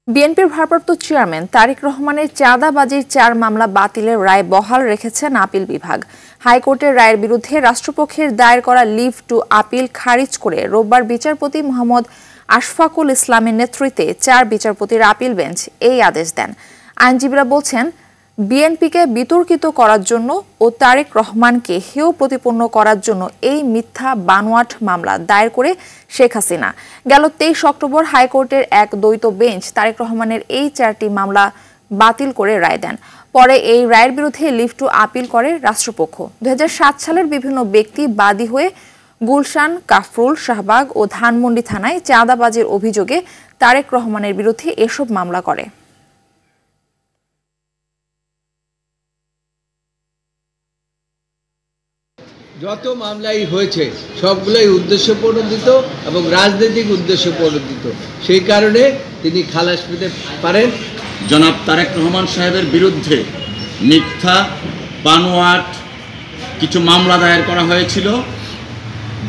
বিএনপির ভারপ্রাপ্ত চেয়ারম্যান তারেক রহমানের চাঁদাবাজির 4 মামলা বাতিলের রায় বহাল রেখেছেন আপিল বিভাগ। হাইকোর্টের রায়ের বিরুদ্ধে রাষ্ট্রপক্ষের দায়ের করা লিভ টু আপিল খারিজ করে রোববার বিচারপতি মোহাম্মদ আশফাকুল ইসলামের নেতৃত্বে 4 বিচারপতির আপিল বেঞ্চ এই আদেশ দেন। আইনজীবীরা বলছেন, বিএনপিকে বিতর্কিত করার জন্য ও তারেক রহমানকে হেয় প্রতিপন্ন করার জন্য এই মিথ্যা বানোয়াট মামলা দায়ের করে শেখ হাসিনা গেল 23 অক্টোবর হাইকোর্টের এক দ্বৈত বেঞ্চ তারেক রহমানের এই 4টি মামলা বাতিল করে রায় দেন। পরে এই রায়ের বিরুদ্ধে লিভ টু আপিল করে রাষ্ট্রপক্ষ। 2007 সালের বিভিন্ন ব্যক্তি বাদী হয়ে গুলশান, কাফরুল, শাহবাগ ও ধানমন্ডি থানায় চাঁদাবাজির অভিযোগে তারেক রহমানের বিরুদ্ধে এসব মামলা করে। যত মামলাই হয়েছে সবগুলোই উদ্দেশ্য প্রণোদিত এবং রাজনৈতিক উদ্দেশ্য প্রণোদিত, সেই কারণে তিনি খালাস পেতে পারেন। জনাব তারেক রহমান সাহেবের বিরুদ্ধে মিথ্যা বানোয়াট কিছু মামলা দায়ের করা হয়েছিল,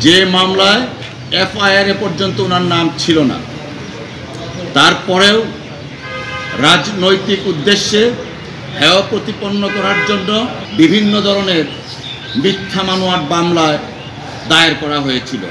যে মামলায় এফআইআর পর্যন্ত ওনার নাম ছিল না। তারপরেও রাজনৈতিক উদ্দেশ্যে হেয় প্রতিপন্ন করার জন্য বিভিন্ন ধরনের মিথ্যা বানোয়াট মামলায় দায়ের করা হয়েছিল।